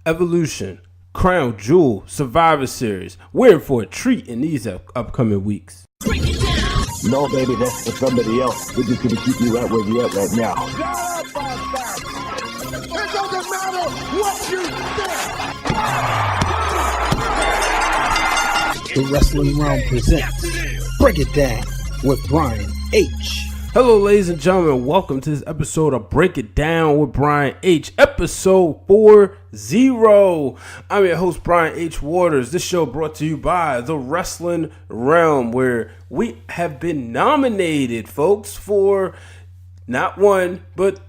Evolution, Crown Jewel, Survivor Series. We're in for a treat in these upcoming weeks. No, baby, that's for somebody else. We're just going to keep you right where you're at right now. It doesn't matter what you think. The Wrestling Realm presents Break It Down with Brian H. Hello, ladies and gentlemen. Welcome to this episode of Break It Down with Brian H. Episode 40. I'm your host, Brian H. Waters. This show brought to you by The Wrestling Realm, where we have been nominated, folks, for not one, but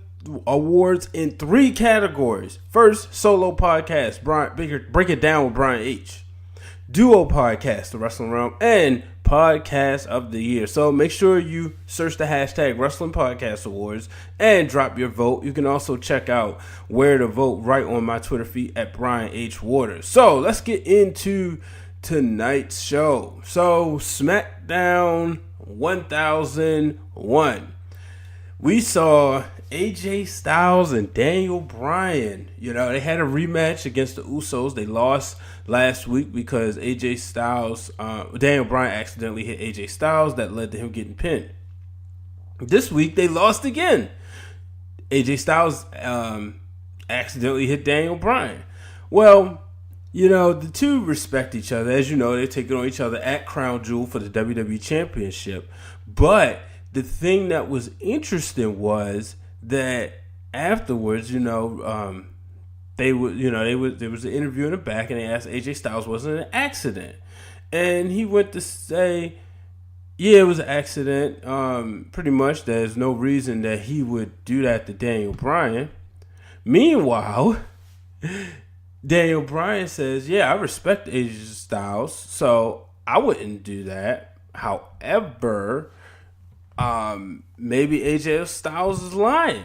awards in 3 categories. First, solo podcast, Break It Down with Brian H. Duo podcast, The Wrestling Realm, and Podcast of the Year. So make sure you search the hashtag Wrestling Podcast Awards and drop your vote. You can also check out where to vote right on my Twitter feed at Brian H. Waters. So let's get into tonight's show. So SmackDown 1001. We saw AJ Styles and Daniel Bryan. They had a rematch against the Usos. They lost last week because Daniel Bryan accidentally hit AJ Styles. That led to him getting pinned. This week they lost again. AJ Styles accidentally hit Daniel Bryan. Well, the two respect each other. As you know, they're taking on each other at Crown Jewel for the WWE Championship. But the thing that was interesting was that afterwards, there was an interview in the back, and they asked AJ Styles, was it an accident? And he went to say, yeah, it was an accident. Pretty much, there's no reason that he would do that to Daniel Bryan. Meanwhile, Daniel Bryan says, yeah, I respect AJ Styles, so I wouldn't do that. However, maybe AJ Styles is lying.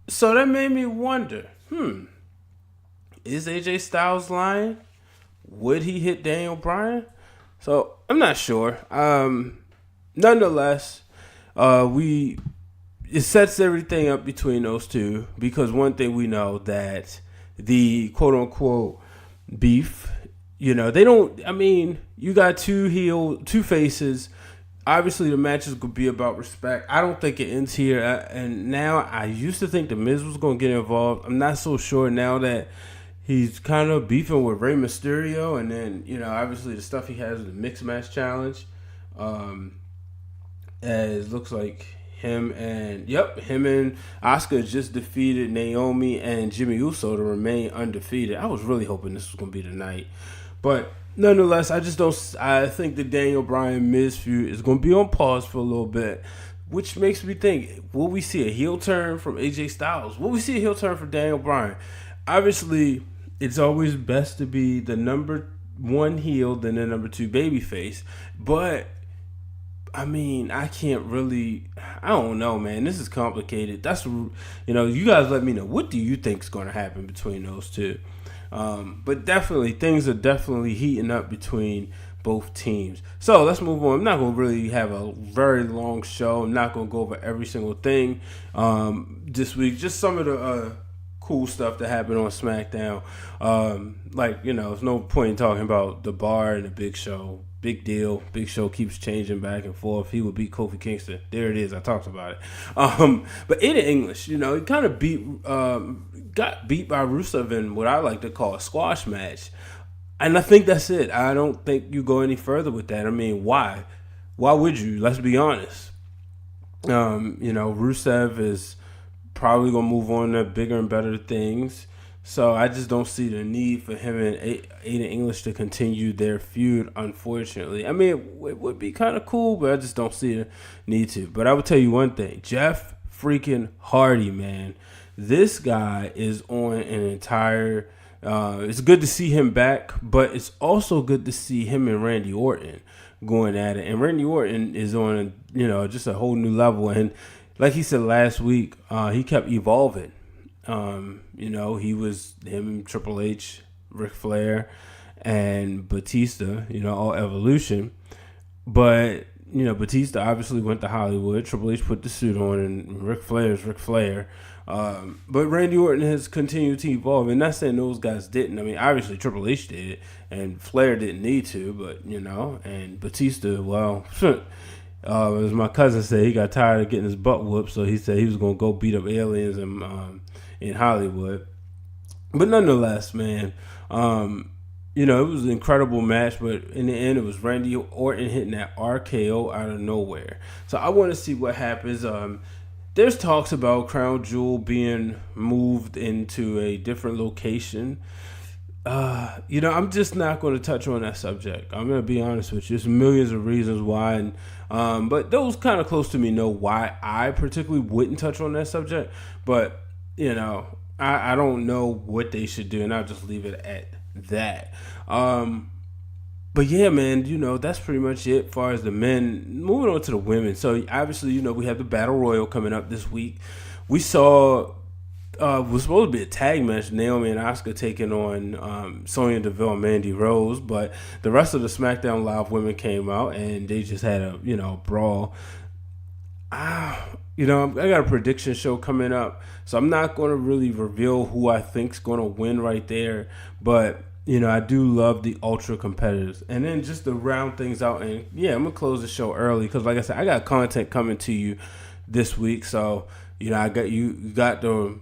So that made me wonder, is AJ Styles lying? Would he hit Daniel Bryan? So I'm not sure. Nonetheless, it sets everything up between those two, because one thing we know that the quote unquote beef, you got two faces. Obviously, the matches could be about respect. I don't think it ends here. And now, I used to think The Miz was going to get involved. I'm not so sure now that he's kind of beefing with Rey Mysterio. And then, obviously the stuff he has in the Mixed Match Challenge. It looks like him and Asuka just defeated Naomi and Jimmy Uso to remain undefeated. I was really hoping this was going to be the night. But nonetheless, I think the Daniel Bryan Miz feud is going to be on pause for a little bit, which makes me think, will we see a heel turn from AJ Styles? Will we see a heel turn from Daniel Bryan? Obviously, it's always best to be the number 1 heel than the number 2 babyface, but I don't know, man. This is complicated. You guys let me know. What do you think is going to happen between those two? But definitely, things are definitely heating up between both teams. So let's move on. I'm not going to really have a very long show. I'm not going to go over every single thing this week. Just some of the cool stuff that happened on SmackDown. There's no point in talking about the Bar and the Big Show. Big deal. Big Show keeps changing back and forth. He would beat Kofi Kingston. There it is. I talked about it. But Aiden English, he kind of got beat by Rusev in what I like to call a squash match. And I think that's it. I don't think you go any further with that. Why? Why would you? Let's be honest. Rusev is probably going to move on to bigger and better things. So I just don't see the need for him and Aiden English to continue their feud, unfortunately. It would be kind of cool, but I just don't see the need to. But I will tell you one thing. Jeff freaking Hardy, man. This guy is on an entire... it's good to see him back, but it's also good to see him and Randy Orton going at it. And Randy Orton is on, just a whole new level. And like he said last week, he kept evolving. He was him, Triple H, Ric Flair, and Batista, all evolution. But, Batista obviously went to Hollywood. Triple H put the suit on, and Ric Flair is Ric Flair. But Randy Orton has continued to evolve, and not saying those guys didn't. I mean, obviously Triple H did, and Flair didn't need to, but and Batista, well, as my cousin said, he got tired of getting his butt whooped, so he said he was gonna go beat up aliens in Hollywood. But nonetheless, man, it was an incredible match, but in the end, it was Randy Orton hitting that RKO out of nowhere. So I want to see what happens. There's talks about Crown Jewel being moved into a different location. I'm just not going to touch on that subject. I'm going to be honest with you. There's millions of reasons why, but those kind of close to me know why I particularly wouldn't touch on that subject. But, I don't know what they should do, and I'll just leave it at that. But yeah, man, that's pretty much it as far as the men. Moving on to the women. So obviously, we have the Battle Royal coming up this week. We saw was supposed to be a tag match, Naomi and Asuka taking on Sonya Deville and Mandy Rose, but the rest of the SmackDown Live women came out and they just had a brawl. I got a prediction show coming up, so I'm not going to really reveal who I think's going to win right there, but I do love the ultra competitors. And then just to round things out, and I'm going to close the show early because, like I said, I got content coming to you this week. So, I got the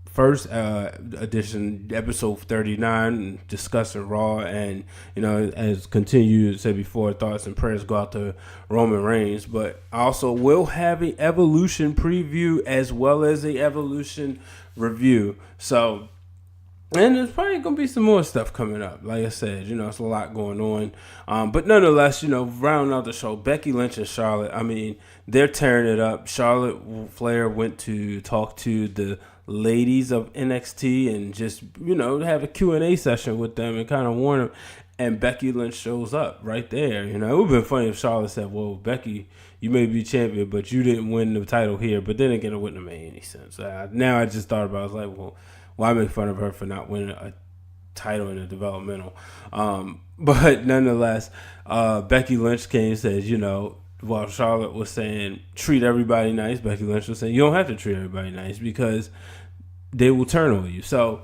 first edition, episode 39, discussing Raw, and as continued to say before, thoughts and prayers go out to Roman Reigns. But I also will have an Evolution preview as well as a Evolution review. So, and there's probably gonna be some more stuff coming up. Like I said, it's a lot going on. But nonetheless, rounding out the show, Becky Lynch and Charlotte. I mean, they're tearing it up. Charlotte Flair went to talk to the ladies of NXT and just have a Q&A session with them and kind of warn them. And Becky Lynch shows up right there. It would have been funny if Charlotte said, "Well, Becky, you may be champion, but you didn't win the title here." But then again, it wouldn't have made any sense. Now I just thought about it. I was like, well, why make fun of her for not winning a title in a developmental? But nonetheless, Becky Lynch came and says, while Charlotte was saying treat everybody nice, Becky Lynch was saying you don't have to treat everybody nice because they will turn on you. So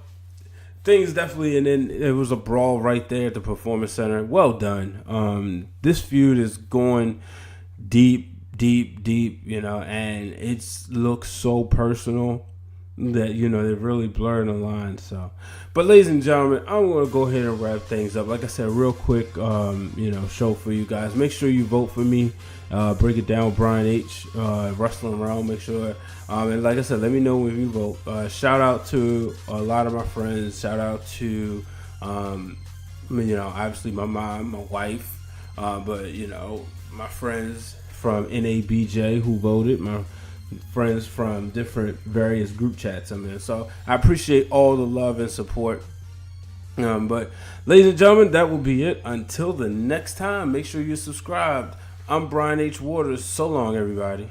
things definitely, and then it was a brawl right there at the Performance Center. Well done. This feud is going deep, and it looks so personal that they're really blurring the lines. So, but ladies and gentlemen, I'm going to go ahead and wrap things up. Like I said, real quick, show for you guys. Make sure you vote for me. Break it down, Brian H. Wrestling Wrealm. Make sure, and like I said, let me know when you vote. Shout out to a lot of my friends. Shout out to, obviously my mom, my wife, but my friends from NABJ who voted. My friends from different various group chats I'm in. So I appreciate all the love and support. But ladies and gentlemen, that will be it. Until the next time, make sure you're subscribed. I'm Brian H. Waters. So long, everybody.